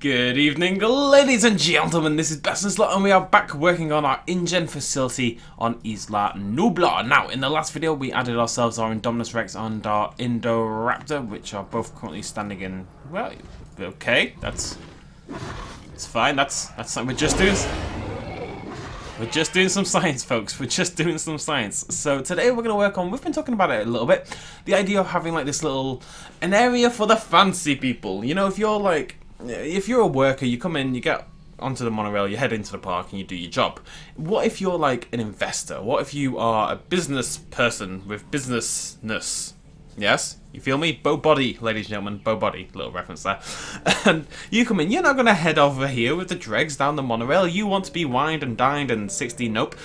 Good evening, ladies and gentlemen, this is BestInSlot and we are back working on our InGen facility on Isla Nublar. Now, in the last video we added ourselves our Indominus Rex and our Indoraptor, which are both currently standing in, well, okay, it's fine, that's we're just doing some science, folks. We're just doing some science. So today we're going to work on, we've been talking about it a little bit, the idea of having like this an area for the fancy people. You know, if you're a worker, you come in, you get onto the monorail, you head into the park and you do your job. What if you're like an investor? What if you are a business person with businessness? Yes? You feel me? Bow body, ladies and gentlemen. Bow body. Little reference there. And you come in, you're not going to head over here with the dregs down the monorail. You want to be wined and dined and 16 nope.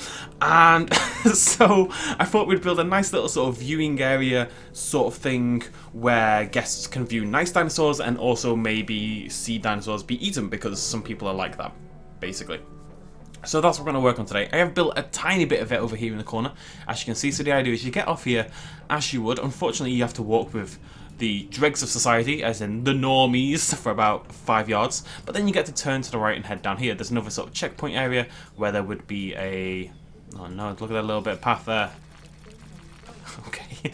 And so I thought we'd build a nice little sort of viewing area sort of thing where guests can view nice dinosaurs and also maybe see dinosaurs be eaten, because some people are like that, basically. So that's what we're going to work on today. I have built a tiny bit of it over here in the corner, as you can see. So the idea is you get off here as you would. Unfortunately, you have to walk with the dregs of society, as in the normies, for about 5 yards. But then you get to turn to the right and head down here. There's another sort of checkpoint area where there would be a... Oh no, look at that little bit of path there. Okay.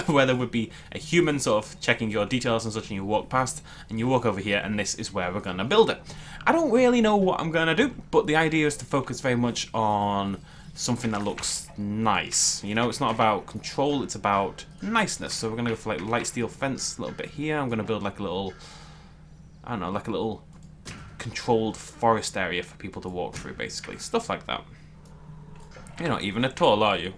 Where there would be a human sort of checking your details and such, and you walk past and you walk over here, and this is where we're going to build it. I don't really know what I'm going to do, but the idea is to focus very much on something that looks nice. You know, it's not about control, it's about niceness. So we're going to go for like light steel fence a little bit here. I'm going to build like a little, I don't know, like a little controlled forest area for people to walk through, basically. Stuff like that. You're not even at all, are you?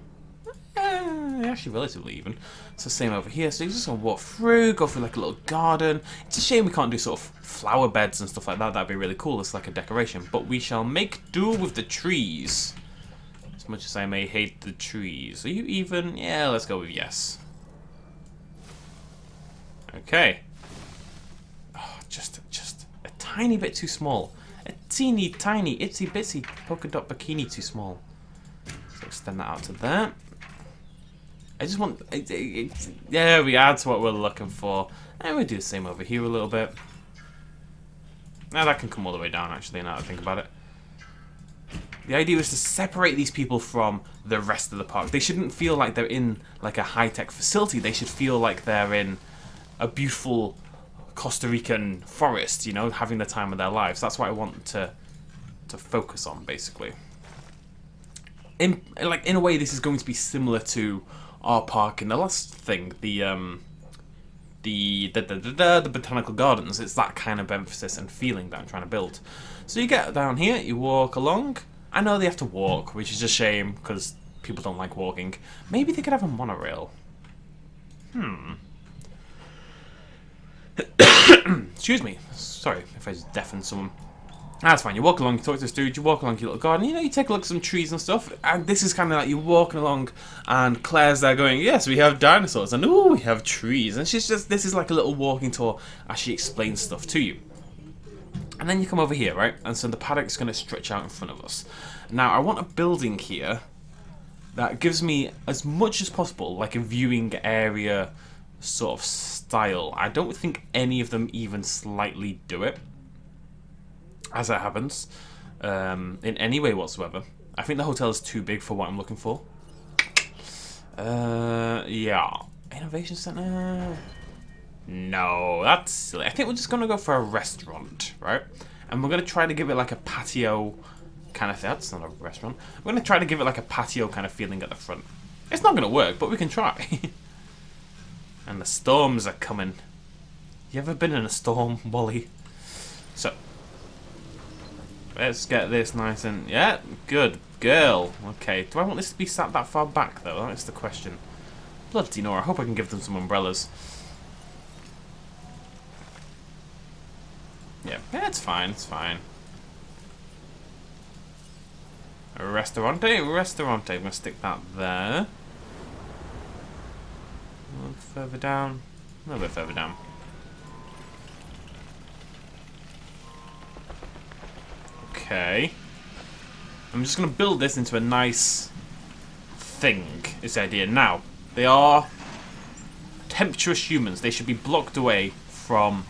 Actually relatively even. It's the same over here. So you're just going to walk through, go through like a little garden. It's a shame we can't do sort of flower beds and stuff like that. That'd be really cool. It's like a decoration. But we shall make do with the trees. As much as I may hate the trees. Are you even? Yeah, let's go with yes. Okay. Oh, just a tiny bit too small. A teeny tiny itsy bitsy polka dot bikini too small. So extend that out to there. I just want, yeah, we add to what we're looking for. And we do the same over here a little bit. Now that can come all the way down, actually, now that I think about it. The idea is to separate these people from the rest of the park. They shouldn't feel like they're in like a high-tech facility. They should feel like they're in a beautiful Costa Rican forest, you know, having the time of their lives. That's what I want to focus on, basically. In a way, this is going to be similar to our park in the last thing, the botanical gardens. It's that kind of emphasis and feeling that I'm trying to build. So you get down here, you walk along. I know they have to walk, which is a shame because people don't like walking. Maybe they could have a monorail. Excuse me. Sorry if I just deafened someone. That's fine. You walk along, you talk to this dude, you walk along your little garden, you know, you take a look at some trees and stuff, and this is kind of like you walking along, and Claire's there going, yes, we have dinosaurs, and ooh, we have trees, and she's just, this is like a little walking tour as she explains stuff to you. And then you come over here, right, and so the paddock's going to stretch out in front of us. Now, I want a building here that gives me, as much as possible, like a viewing area sort of style. I don't think any of them even slightly do it, as it happens, in any way whatsoever. I think the hotel is too big for what I'm looking for. Yeah. Innovation Center? No, that's silly. I think we're just going to go for a restaurant, right? And we're going to try to give it like a patio kind of thing. That's not a restaurant. We're going to try to give it like a patio kind of feeling at the front. It's not going to work, but we can try. And the storms are coming. You ever been in a storm, Wally? So, let's get this nice and... Yeah, good girl. Okay, do I want this to be sat that far back, though? That's the question. Bloody no, I hope I can give them some umbrellas. Yeah, it's fine, it's fine. Restaurante. I'm going to stick that there. A little further down. A little bit further down. Okay. I'm just going to build this into a nice thing, is the idea. Now, they are tempestuous humans. They should be blocked away from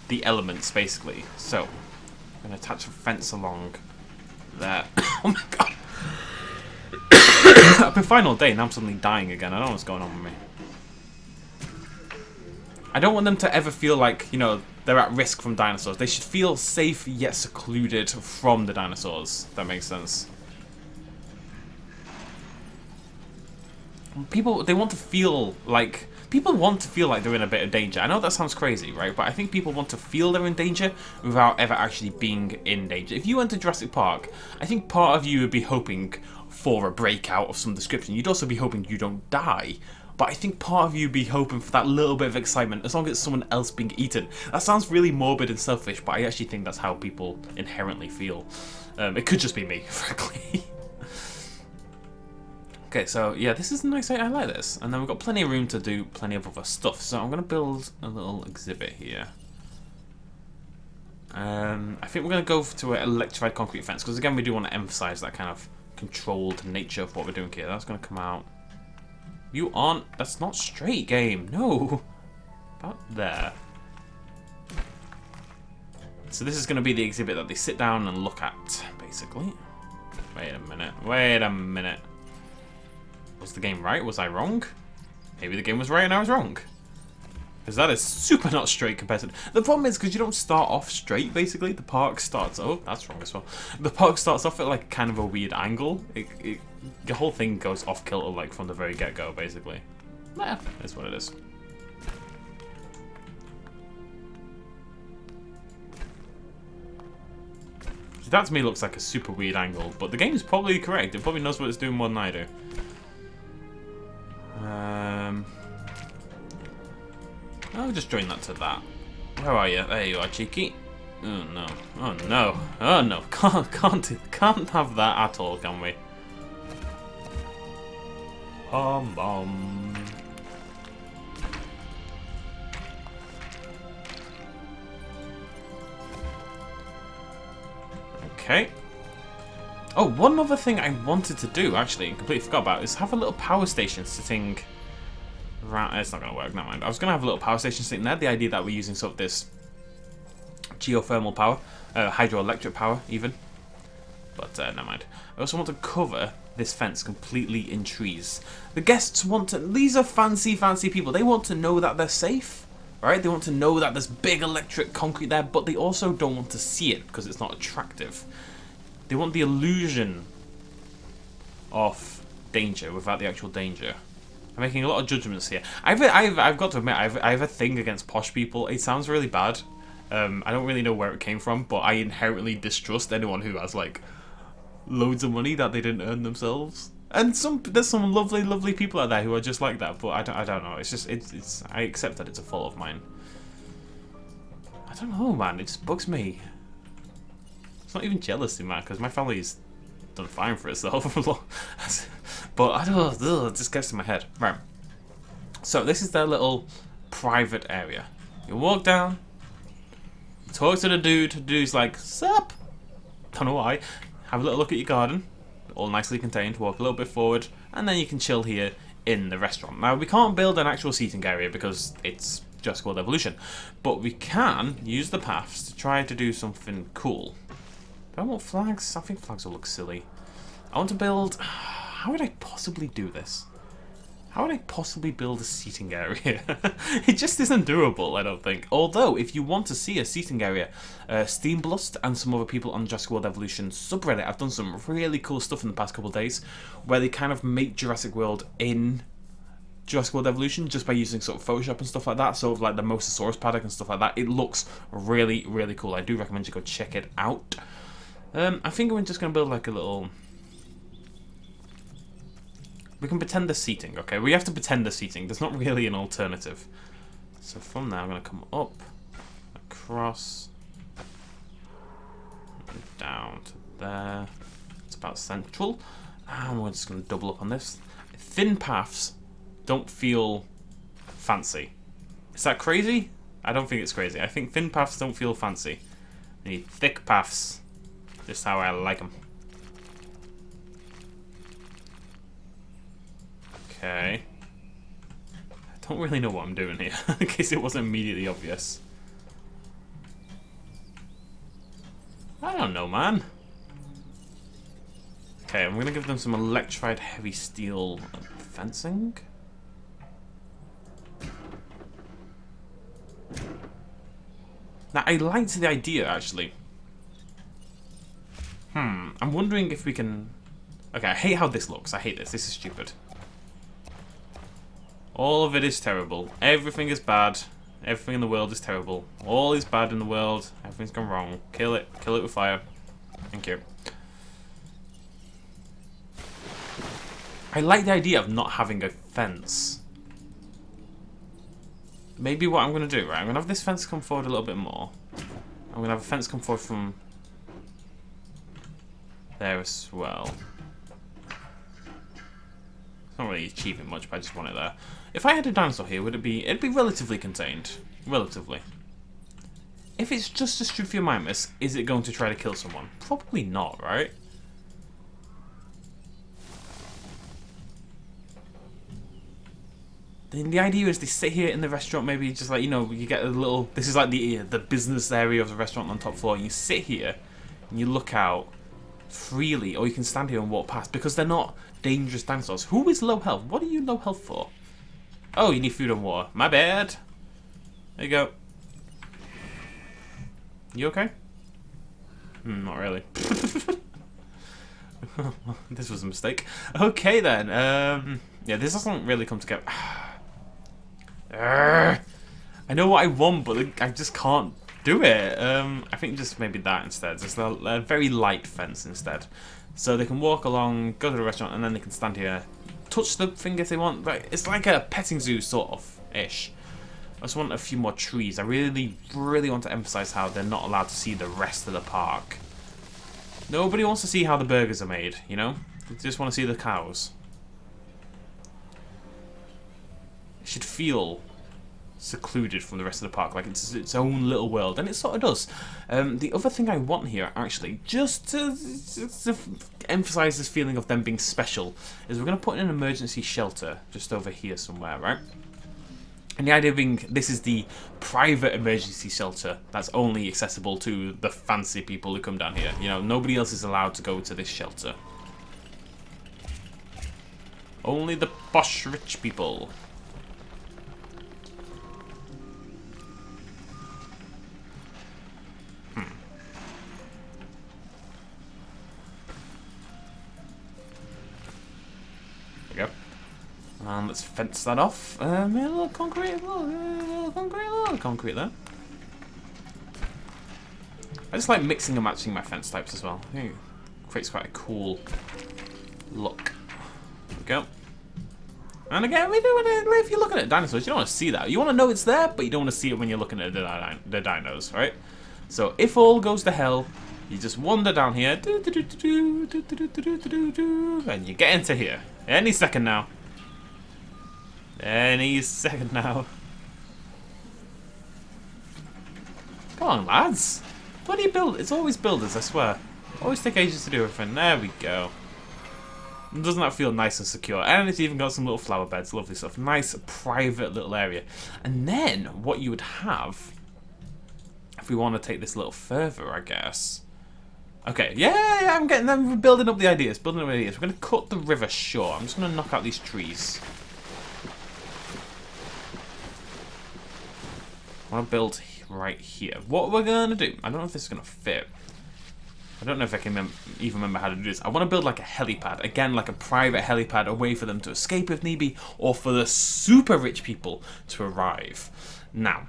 the elements, basically. So, I'm going to attach a fence along there. Oh my god! I've been fine all day, and I'm suddenly dying again. I don't know what's going on with me. I don't want them to ever feel like, you know, they're at risk from dinosaurs. They should feel safe yet secluded from the dinosaurs. If that makes sense. People, they want to feel like... People want to feel like they're in a bit of danger. I know that sounds crazy, right? But I think people want to feel they're in danger without ever actually being in danger. If you went to Jurassic Park, I think part of you would be hoping for a breakout of some description. You'd also be hoping you don't die. But I think part of you would be hoping for that little bit of excitement, as long as it's someone else being eaten. That sounds really morbid and selfish, but I actually think that's how people inherently feel. It could just be me, frankly. Okay, so yeah, this is nice. I like this. And then we've got plenty of room to do plenty of other stuff. So I'm going to build a little exhibit here. I think we're going to go to an electrified concrete fence, because again, we do want to emphasize that kind of controlled nature of what we're doing here. That's going to come out. You aren't... That's not straight, game. No. About there. So this is going to be the exhibit that they sit down and look at, basically. Wait a minute. Wait a minute. Was the game right? Was I wrong? Maybe the game was right and I was wrong. Because that is super not straight compared to... The problem is because you don't start off straight, basically. The park starts... Oh, that's wrong as well. The park starts off at like kind of a weird angle. The whole thing goes off kilter like from the very get-go, basically. Yeah, that's what it is. So that to me looks like a super weird angle, but the game is probably correct. It probably knows what it's doing more than I do. I'll just join that to that. Where are you? There you are, cheeky. Oh no! Oh no! Oh no! Can't have that at all, can we? Bum. Okay. Oh, one other thing I wanted to do, actually, and completely forgot about, is have a little power station sitting... Right, it's not going to work, never mind. I was going to have a little power station sitting there. The idea that we're using sort of this geothermal power, hydroelectric power, even. But never mind. I also want to cover this fence completely in trees. The guests want to... These are fancy people. They want to know that they're safe, right? They want to know that there's big electric concrete there, but they also don't want to see it because it's not attractive. They want the illusion of danger without the actual danger. I'm making a lot of judgments here. I've got to admit, I have a thing against posh people. It sounds really bad. I don't really know where it came from, but I inherently distrust anyone who has like loads of money that they didn't earn themselves. And there's some lovely people out there who are just like that. But I don't know. It's just I accept that it's a fault of mine. I don't know, man. It just bugs me. It's not even jealousy, man, because my family's done fine for itself. But I don't know, it just gets to my head. Right. So this is their little private area. You walk down, talk to the dude. The dude's like, sup? Don't know why. Have a little look at your garden. All nicely contained. Walk a little bit forward. And then you can chill here in the restaurant. Now, we can't build an actual seating area because it's Jurassic World Evolution. But we can use the paths to try to do something cool. Do I want flags? I think flags will look silly. I want to build... How would I possibly do this? How would I possibly build a seating area? It just isn't doable, I don't think. Although, if you want to see a seating area, Steamblust and some other people on Jurassic World Evolution subreddit have done some really cool stuff in the past couple of days, where they kind of make Jurassic World in Jurassic World Evolution just by using sort of Photoshop and stuff like that, sort of like the Mosasaurus paddock and stuff like that. It looks really cool. I do recommend you go check it out. I think we're just going to build like a little... We can pretend the seating, okay? We have to pretend the seating. There's not really an alternative. So from there, I'm going to come up, across, down to there. It's about central. And we're just going to double up on this. Thin paths don't feel fancy. Is that crazy? I don't think it's crazy. I think thin paths don't feel fancy. We need thick paths. Just how I like them. Okay. I don't really know what I'm doing here, in case it wasn't immediately obvious. I don't know, man. Okay, I'm gonna give them some electrified heavy steel fencing. Now, I liked the idea, actually. I'm wondering if we can... Okay, I hate how this looks. I hate this. This is stupid. All of it is terrible. Everything is bad. Everything in the world is terrible. All is bad in the world. Everything's gone wrong. Kill it. Kill it with fire. Thank you. I like the idea of not having a fence. Maybe what I'm going to do, right? I'm going to have this fence come forward a little bit more. I'm going to have a fence come forward from there as well. It's not really achieving much, but I just want it there. If I had a dinosaur here, would it be... It'd be relatively contained. Relatively. If it's just a Struthiomimus, is it going to try to kill someone? Probably not, right? Then the idea is they sit here in the restaurant, maybe just like, you know, you get a little... This is like the business area of the restaurant on the top floor. And you sit here and you look out freely, or you can stand here and walk past, because they're not dangerous dinosaurs. Who is low health? What are you low health for? Oh, you need food and water. My bad. There you go. You okay? Not really. This was a mistake. Okay then. Yeah, this doesn't really come together. I know what I want, but I just can't do it. I think just maybe that instead. Just a very light fence instead. So they can walk along, go to the restaurant, and then they can stand here, touch the thing if they want. Like, it's like a petting zoo sort of-ish. I just want a few more trees. I really, really want to emphasize how they're not allowed to see the rest of the park. Nobody wants to see how the burgers are made, you know? They just want to see the cows. It should feel secluded from the rest of the park, like it's its own little world, and it sort of does. The other thing I want here, actually, just to emphasize this feeling of them being special, is we're going to put in an emergency shelter just over here somewhere, right? And the idea being, this is the private emergency shelter that's only accessible to the fancy people who come down here. You know, nobody else is allowed to go to this shelter. Only the posh rich people. There we go. And let's fence that off. A little concrete, a little concrete there. I just like mixing and matching my fence types as well. I think it creates quite a cool look. There we go. And again, if you're looking at dinosaurs, you don't want to see that. You want to know it's there, but you don't want to see it when you're looking at the dinos, right? So if all goes to hell, you just wander down here, and you get into here. Any second now. Any second now. Come on, lads. Bloody build. It's always builders, I swear. Always take ages to do everything. There we go. Doesn't that feel nice and secure? And it's even got some little flower beds, lovely stuff. Nice, private little area. And then, what you would have, if we want to take this a little further, I guess. Okay, yeah, I'm building up the ideas, We're going to cut the river short. I'm just going to knock out these trees. I want to build right here. What we're going to do, I don't know if this is going to fit. I don't know if I can even remember how to do this. I want to build like a helipad. Again, like a private helipad, a way for them to escape if need be, or for the super rich people to arrive. Now.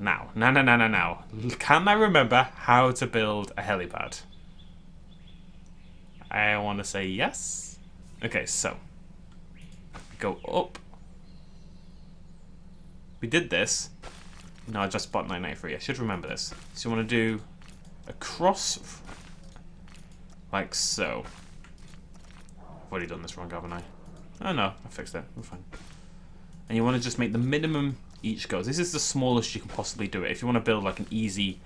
Can I remember how to build a helipad? I want to say yes. Okay, so. Go up. We did this. No, I just bought 993. I should remember this. So you want to do a cross, like so. I've already done this wrong, haven't I? Oh no, I fixed it. We're fine. And you want to just make the minimum each goes. This is the smallest you can possibly do it. If you want to build like an easy,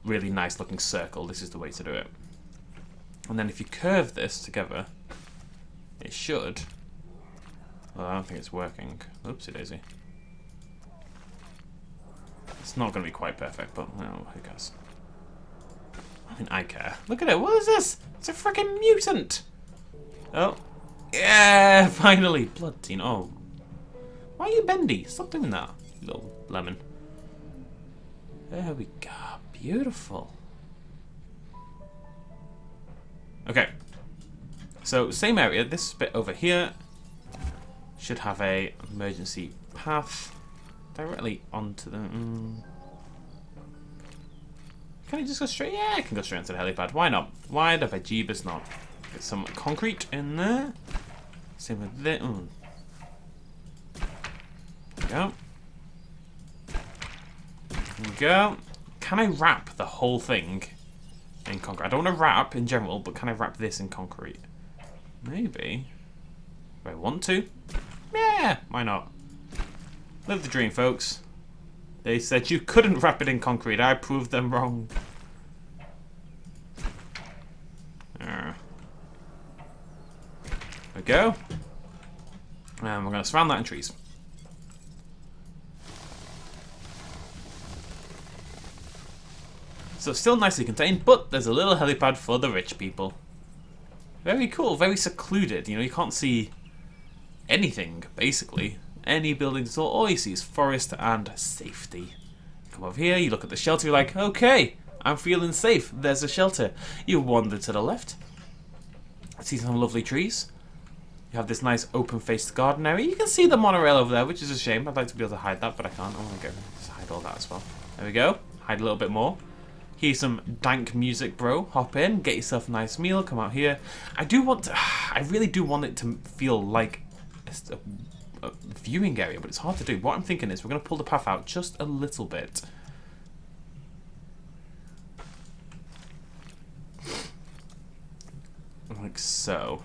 really nice looking circle, this is the way to do it. And then if you curve this together, it should. Well, I don't think it's working. Oopsie daisy. It's not going to be quite perfect, but well, who cares? And I care. Look at it. What is this? It's a freaking mutant. Oh. Yeah, finally. Blood teen. Oh. Why are you bendy? Stop doing that, you little lemon. There we go. Beautiful. Okay. So, same area. This bit over here should have a emergency path directly onto the... Can I just go straight? Yeah, I can go straight into the helipad. Why not? Why the bejeebus not? Get some concrete in there. Same with this. There we go. There we go. Can I wrap the whole thing in concrete? I don't want to wrap in general, but can I wrap this in concrete? Maybe. Do I want to? Yeah, why not? Live the dream, folks. They said you couldn't wrap it in concrete. I proved them wrong. There we go. And we're going to surround that in trees. So it's still nicely contained, but there's a little helipad for the rich people. Very cool, very secluded. You know, you can't see anything, basically. Any buildings at all. All you see is forest and safety. Come over here, you look at the shelter, you're like, okay, I'm feeling safe. There's a shelter. You wander to the left. See some lovely trees. You have this nice open-faced garden area. You can see the monorail over there, which is a shame. I'd like to be able to hide that, but I can't. I want to go just hide all that as well. There we go. Hide a little bit more. Here's some dank music, bro. Hop in, get yourself a nice meal, come out here. I really do want it to feel like a viewing area, but it's hard to do. What I'm thinking is we're going to pull the path out just a little bit. Like so.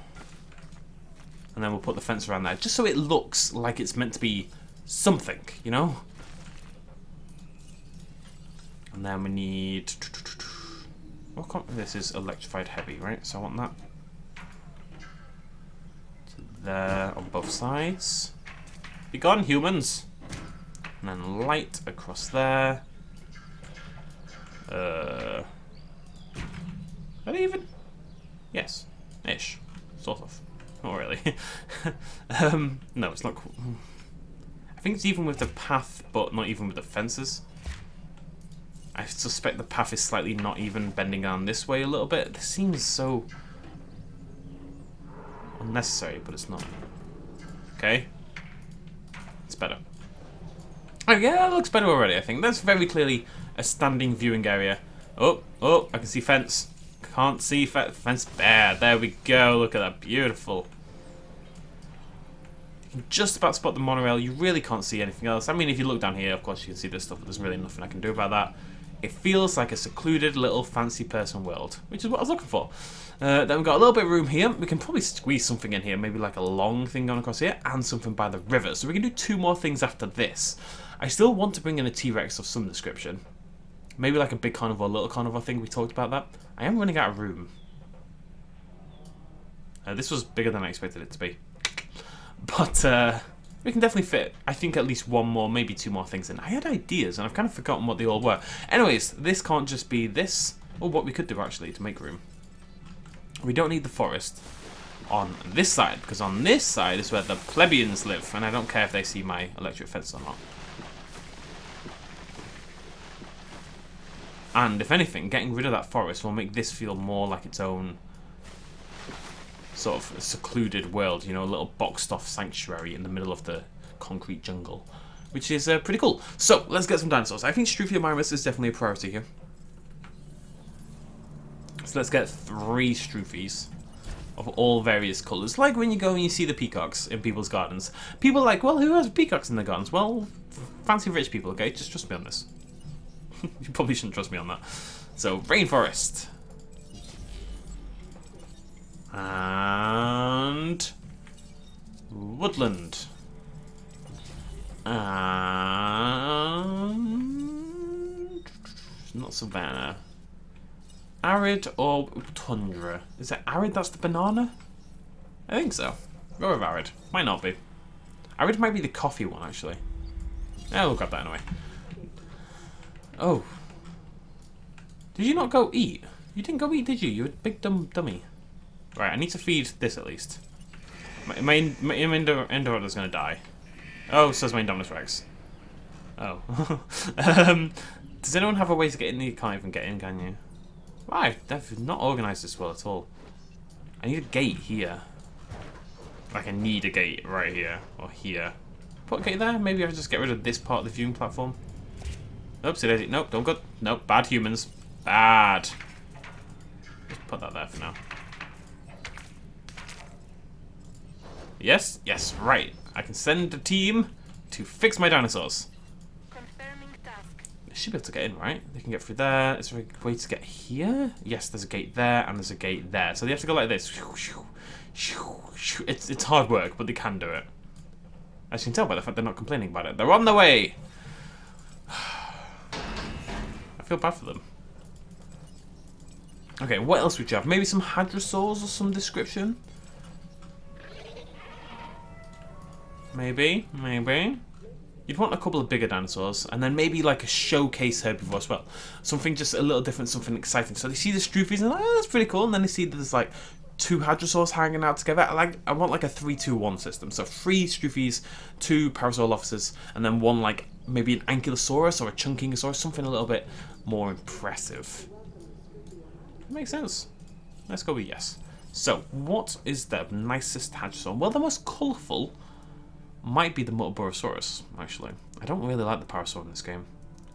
And then we'll put the fence around there, just so it looks like it's meant to be something, you know? And then we need... This is electrified heavy, right? So I want that. So there on both sides. Be gone, humans! And then light across there. Are they even? Yes. Ish. Sort of. Not really. No, it's not cool. I think it's even with the path, but not even with the fences. I suspect the path is slightly not even bending down this way a little bit. This seems so unnecessary, but it's not. Okay. It's better. Oh yeah, that looks better already, I think. That's very clearly a standing viewing area. Oh, I can see fence. Can't see fence. There we go. Look at that. Beautiful. You can just about spot the monorail. You really can't see anything else. I mean, if you look down here, of course you can see this stuff, but there's really nothing I can do about that. It feels like a secluded little fancy person world, which is what I was looking for. Then we've got a little bit of room here. We can probably squeeze something in here, maybe like a long thing going across here, and something by the river. So we can do 2 more things after this. I still want to bring in a T-Rex of some description. Maybe like a big carnivore, little carnivore thing. We talked about that. I am running out of room. This was bigger than I expected it to be. But we can definitely fit, I think, at least 1 more, maybe 2 more things in. I had ideas, and I've kind of forgotten what they all were. Anyways, this can't just be this, or what we could do, actually, to make room. We don't need the forest on this side, because on this side is where the plebeians live, and I don't care if they see my electric fence or not. And if anything, getting rid of that forest will make this feel more like its own sort of secluded world, you know, a little boxed off sanctuary in the middle of the concrete jungle, which is pretty cool. So let's get some dinosaurs. I think Struthiomimus is definitely a priority here. So let's get 3 Struthies of all various colours. Like when you go and you see the peacocks in people's gardens. People are like, well, who has peacocks in their gardens? Well, fancy rich people, okay? Just trust me on this. You probably shouldn't trust me on that. So, rainforest. And woodland. And not savanna. Arid or tundra? Is it arid that's the banana? I think so. Go with arid. Might not be. Arid might be the coffee one, actually. Yeah, we'll grab that anyway. Oh. Did you not go eat? You didn't go eat, did you? You a big dummy. Right, I need to feed this at least. My Indoraptor's gonna die. Oh, so's my Indominus Rex. Oh. Does anyone have a way to get in? You can't even get in, can you? Right, they've not organised this well at all. I need a gate here. Like, I need a gate right here. Or here. Put a gate there? Maybe I'll just get rid of this part of the viewing platform. Oops, nope, don't go. Nope, bad humans. Bad. Just put that there for now. Yes, yes, right. I can send a team to fix my dinosaurs. Confirming task. They should be able to get in, right? They can get through there. Is there a way to get here? Yes, there's a gate there and there's a gate there. So they have to go like this. It's hard work, but they can do it. As you can tell by the fact they're not complaining about it. They're on the way! I feel bad for them. Okay, what else would you have? Maybe some hadrosaurs or some description? Maybe. You'd want a couple of bigger dinosaurs, and then maybe like a showcase herbivore as well. Something just a little different, something exciting. So they see the stroofies and oh, that's pretty cool. And then they see that there's like 2 hadrosaurs hanging out together. I want like a 3-2-1 system. So 3 stroofies, 2 parasaur officers, and then 1 like maybe an ankylosaurus or a chunkingosaurus, something a little bit more impressive. Makes sense. Let's go with yes. So what is the nicest hadrosaur? Well, the most colourful might be the Muttaburrasaurus, actually. I don't really like the parasaur in this game.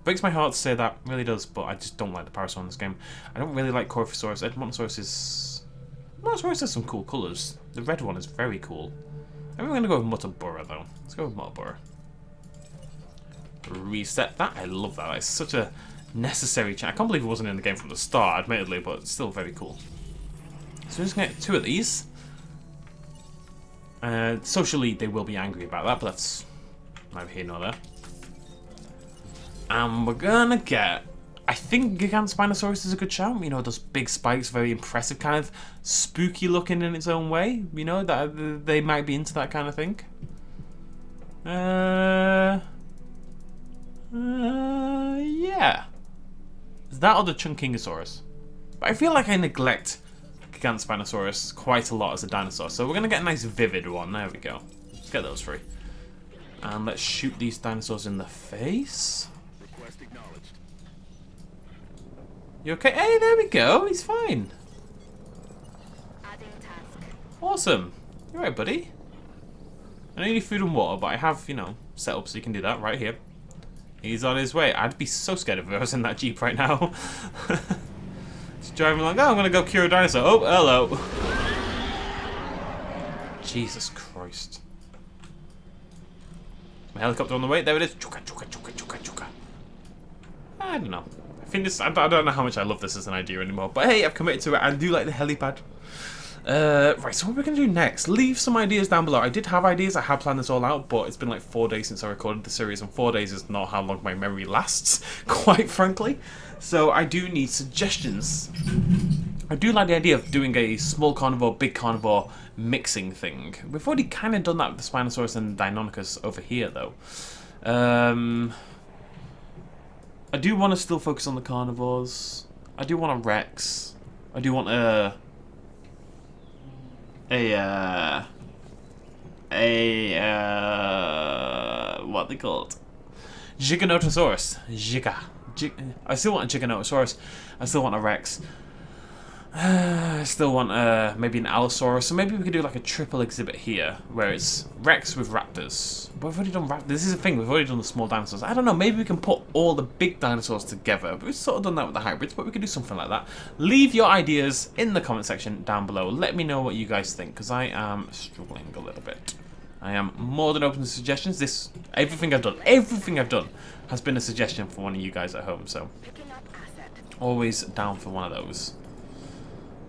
Breaks my heart to say that, really does, but I just don't like the parasaur in this game. I don't really like Coryphosaurus. Edmontosaurus is... Mosasaurus has some cool colours. The red one is very cool. I think we're going to go with Muttaburra, though. Let's go with Muttaburra. Reset that. I love that. It's such a necessary change. I can't believe it wasn't in the game from the start, admittedly, but it's still very cool. So we're just going to get 2 of these. Socially, they will be angry about that, but that's neither here nor there. And we're gonna get... I think Gigant Spinosaurus is a good shout. You know, those big spikes, very impressive, kind of spooky looking in its own way. You know, that they might be into that kind of thing. Yeah. Is that or the Chunkingosaurus? But I feel like I neglect Gigant Spinosaurus quite a lot as a dinosaur, so we're gonna get a nice vivid one. There we go. Let's get those 3. And let's shoot these dinosaurs in the face. Request acknowledged. You okay? Hey, there we go. He's fine. Adding task. Awesome. You alright, buddy? I know you need food and water, but I have, you know, set up so you can do that right here. He's on his way. I'd be so scared if I was in that Jeep right now. Just driving along. Oh, I'm gonna go cure a dinosaur. Oh, hello. Jesus Christ. My helicopter on the way. There it is. Chuka, chuka, chuka, chuka, chuka. I don't know. I think this. I don't know how much I love this as an idea anymore. But hey, I've committed to it. I do like the helipad. Right, so what we're going to do next? Leave some ideas down below. I did have ideas. I had planned this all out, but it's been like 4 days since I recorded the series, and 4 days is not how long my memory lasts, quite frankly. So I do need suggestions. I do like the idea of doing a small carnivore, big carnivore mixing thing. We've already kind of done that with the Spinosaurus and Deinonychus over here, though. I do want to still focus on the carnivores. I do want a Rex. I do want what they called? Giganotosaurus. I still want a Giganotosaurus. I still want a Rex. I still want maybe an Allosaurus. So maybe we could do like a triple exhibit here, where it's Rex with raptors. But we've already done raptors. This is the thing, we've already done the small dinosaurs. I don't know, maybe we can put all the big dinosaurs together. But we've sort of done that with the hybrids, but we could do something like that. Leave your ideas in the comment section down below. Let me know what you guys think, because I am struggling a little bit. I am more than open to suggestions. Everything I've done has been a suggestion for one of you guys at home, so Picking up asset. always down for one of those.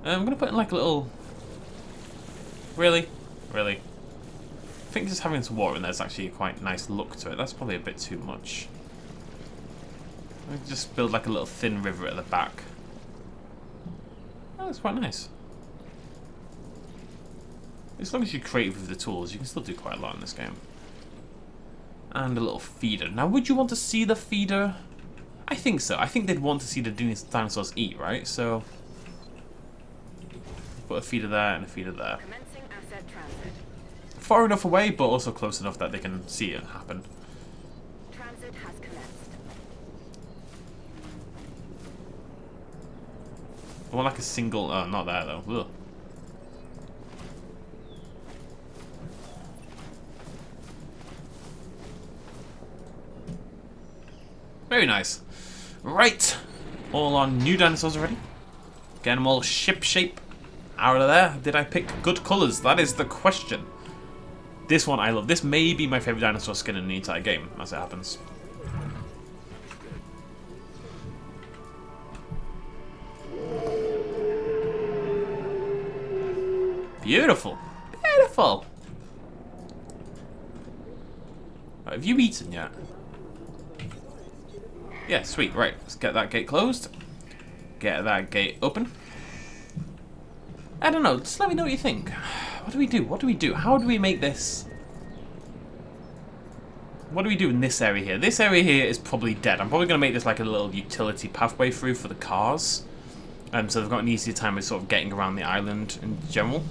I'm gonna put in like a little... Really? I think just having some water in there's actually a quite nice look to it. That's probably a bit too much. I could just build like a little thin river at the back. Oh, that's quite nice. As long as you're creative with the tools, you can still do quite a lot in this game. And a little feeder. Now, would you want to see the feeder? I think so. I think they'd want to see the dinosaurs eat, right? So... put a feeder there and a feeder there. Commencing asset transit. Far enough away, but also close enough that they can see it happen. Transit has commenced. I want like a single... Oh, not there though. Ugh. Very nice. Right. All on new dinosaurs already. Getting them all ship shape out of there. Did I pick good colours? That is the question. This one I love. This may be my favourite dinosaur skin in the entire game, as it happens. Beautiful. Beautiful. Right, have you eaten yet? Yeah, sweet. Right, let's get that gate closed. Get that gate open. I don't know. Just let me know what you think. What do we do? What do we do? How do we make this? What do we do in this area here? This area here is probably dead. I'm probably going to make this like a little utility pathway through for the cars. So they've got an easier time with sort of getting around the island in general.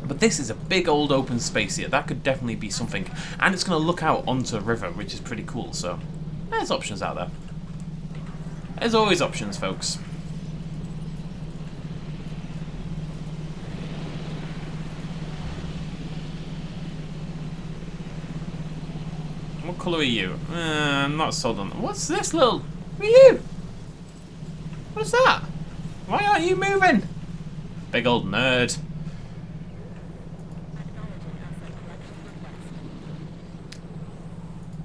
But this is a big old open space here. That could definitely be something. And it's going to look out onto a river, which is pretty cool. So there's options out there. There's always options, folks. What colour are you? I'm not sold on. What's this little? Who are you? What's that? Why aren't you moving? Big old nerd.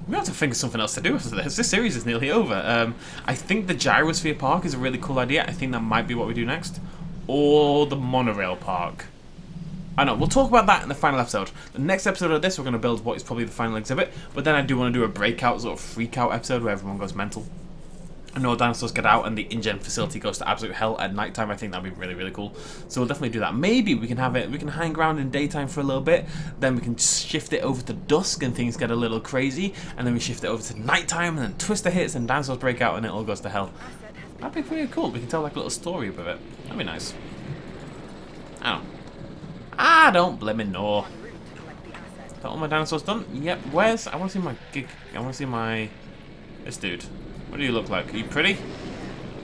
We have to think of something else to do after this. This series is nearly over. I think the Gyrosphere Park is a really cool idea. I think that might be what we do next. Or the monorail park. I know, we'll talk about that in the final episode. The next episode of this, we're going to build what is probably the final exhibit. But then I do want to do a breakout, sort of freak out episode where everyone goes mental. And all dinosaurs get out and the InGen facility goes to absolute hell at night time. I think that'd be really, really cool. So we'll definitely do that. Maybe we can have it, we can hang around in daytime for a little bit. Then we can shift it over to dusk and things get a little crazy. And then we shift it over to nighttime and then Twister hits and dinosaurs break out and it all goes to hell. That'd be pretty cool. We can tell like a little story with it. That'd be nice. I don't blimmin' know. Is that all my dinosaurs done? Yep. Where's... I want to see my gig... I want to see my... This dude. What do you look like? Are you pretty?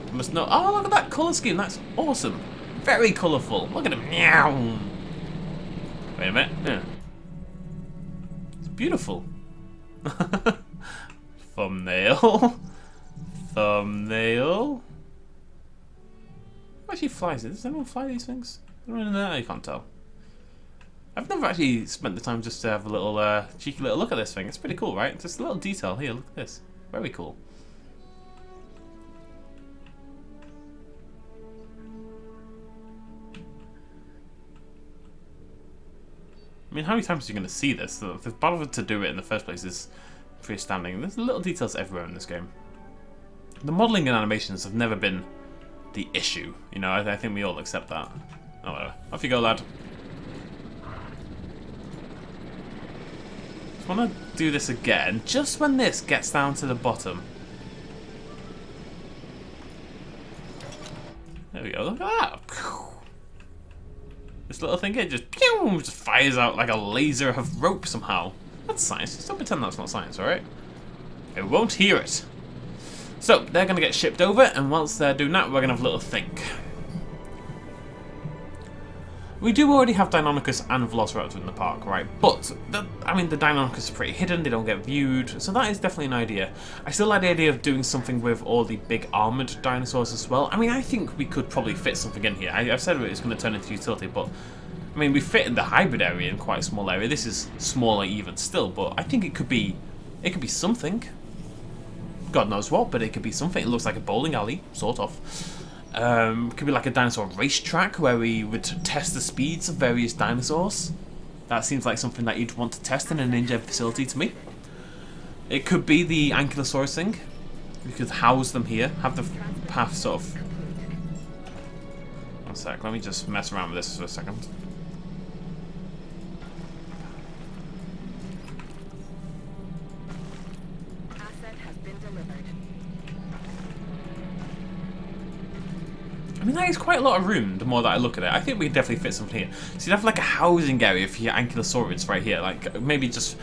I must know... Oh, look at that colour scheme. That's awesome. Very colourful. Look at him. Meow. Wait a minute. Yeah. It's beautiful. Thumbnail. Thumbnail. Who actually flies it? Does anyone fly these things? I don't know. You can't tell. I've never actually spent the time just to have a little cheeky little look at this thing. It's pretty cool, right? Just a little detail here. Look at this. Very cool. I mean, how many times are you going to see this? The bother to do it in the first place is pretty astounding. There's little details everywhere in this game. The modelling and animations have never been the issue. You know, I think we all accept that. Oh, whatever. Off you go, lad. I want to do this again, just when this gets down to the bottom. There we go, look at that. This little thing here just fires out like a laser of rope somehow. That's science. Just don't pretend that's not science, alright? It won't hear it. So, they're going to get shipped over, and once they're doing that, we're going to have a little think. We do already have Deinonychus and Velociraptor in the park, right? But, the Deinonychus is pretty hidden, they don't get viewed, so that is definitely an idea. I still like the idea of doing something with all the big armoured dinosaurs as well. I mean, I think we could probably fit something in here. I've said it's going to turn into utility, but... I mean, we fit in the hybrid area in quite a small area. This is smaller even still, but I think it could be something. God knows what, but it could be something. It looks like a bowling alley, sort of. Could be like a dinosaur racetrack where we would test the speeds of various dinosaurs. That seems like something that you'd want to test in an InGen facility to me. It could be the Ankylosaurus thing. We could house them here, have the path sort of... One sec, let me just mess around with this for a second. I mean, that is quite a lot of room, the more that I look at it. I think we could definitely fit something here. So you'd have like a housing area for your ankylosaurids right here. Like, maybe just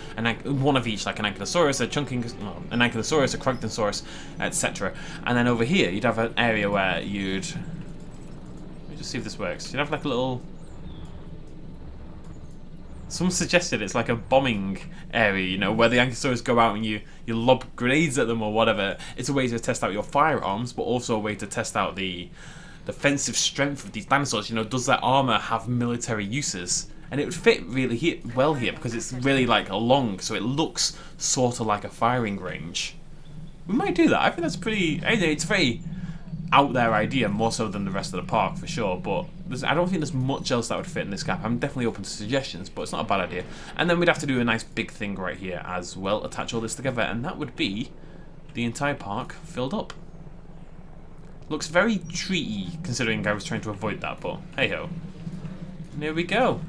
one of each, like an ankylosaurus, an ankylosaurus, a cronktonsaurus, etc. And then over here, you'd have an area where you'd... Let me just see if this works. You'd have like a little... Someone suggested it's like a bombing area, you know, where the ankylosaurs go out and you lob grenades at them or whatever. It's a way to test out your firearms, but also a way to test out the defensive strength of these dinosaurs. You know, does their armor have military uses? And it would fit really well here because it's really like long, so it looks sort of like a firing range. We might do that. I think that's pretty... It's a very out there idea, more so than the rest of the park for sure, but I don't think there's much else that would fit in this gap. I'm definitely open to suggestions, but it's not a bad idea. And then we'd have to do a nice big thing right here as well, attach all this together, and that would be the entire park filled up. Looks very treaty, considering I was trying to avoid that, but hey-ho. And here we go.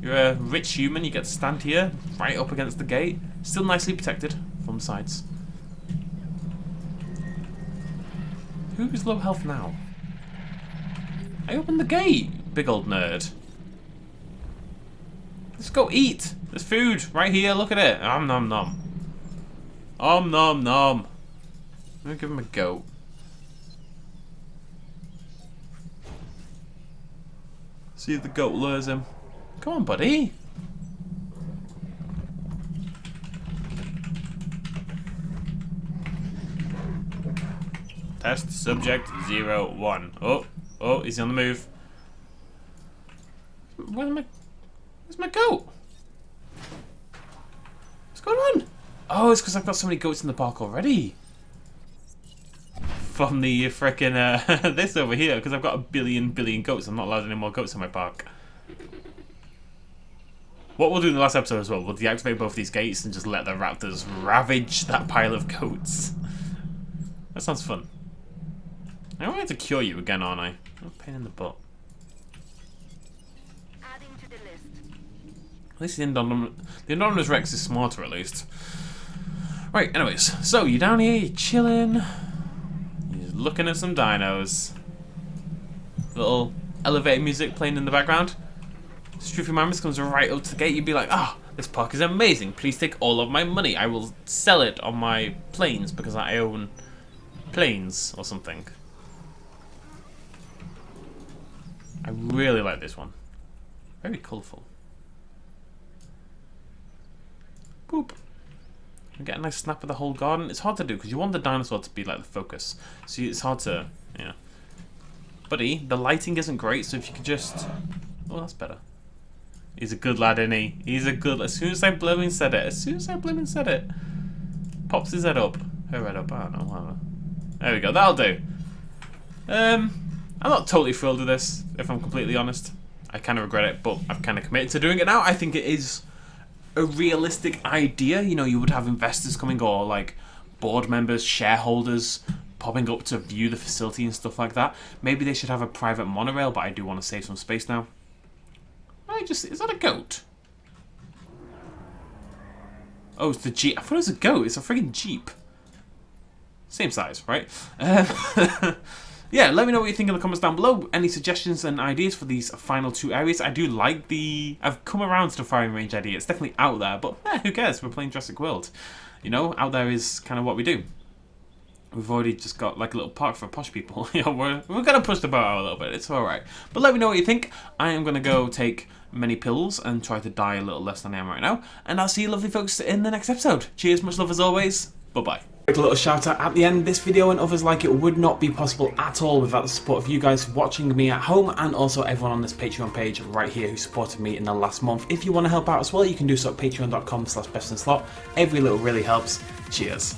You're a rich human, you get to stand here, right up against the gate, still nicely protected from the sides. Who's low health now? I opened the gate, big old nerd. Let's go eat. There's food right here, look at it. Om nom nom. Om nom nom. Let me give him a goat. See if the goat lures him. Come on, buddy. Test subject 01. Oh, he's on the move. Where's my goat? What's going on? Oh, it's because I've got so many goats in the park already. From the frickin' this over here, because I've got a billion goats. I'm not allowed any more goats in my park. What we'll do in the last episode as well, we'll deactivate both these gates and just let the raptors ravage that pile of goats. That sounds fun. I wanted to cure you again, aren't I? Oh, pain in the butt. Adding to the list. At least the Indominus Rex is smarter, at least. Right, anyways. So, you're down here, you're chilling. You're looking at some dinos. Little elevator music playing in the background. Stroopy Mammoth comes right up to the gate. You'd be like, this park is amazing. Please take all of my money. I will sell it on my planes because I own planes or something. I really like this one. Very colourful. Boop. You get a nice snap of the whole garden. It's hard to do because you want the dinosaur to be like the focus. So it's hard to, Buddy, the lighting isn't great, so if you could just... Oh, that's better. He's a good lad, isn't he? He's a good... As soon as I blooming said it. Pops his head up. Her head up, I don't know, whatever. There we go, that'll do. I'm not totally thrilled with this, if I'm completely honest. I kind of regret it, but I've kind of committed to doing it now. I think it is a realistic idea. You know, you would have investors coming or like board members, shareholders popping up to view the facility and stuff like that. Maybe they should have a private monorail, but I do want to save some space now. Is that a goat? Oh, it's the Jeep. I thought it was a goat. It's a friggin' Jeep. Same size, right? Yeah, let me know what you think in the comments down below. Any suggestions and ideas for these final two areas? I do like I've come around to the firing range idea. It's definitely out there, but who cares? We're playing Jurassic World. You know, out there is kind of what we do. We've already just got like a little park for posh people. You know, we're gonna push the boat out a little bit. It's all right. But let me know what you think. I am gonna go take many pills and try to die a little less than I am right now. And I'll see you lovely folks in the next episode. Cheers, much love as always. Bye-bye. A little shout out at the end. This video and others like it would not be possible at all without the support of you guys watching me at home, and also everyone on this Patreon page right here who supported me in the last month. If you want to help out as well, you can do so at patreon.com/bestinslot. Every little really helps. Cheers.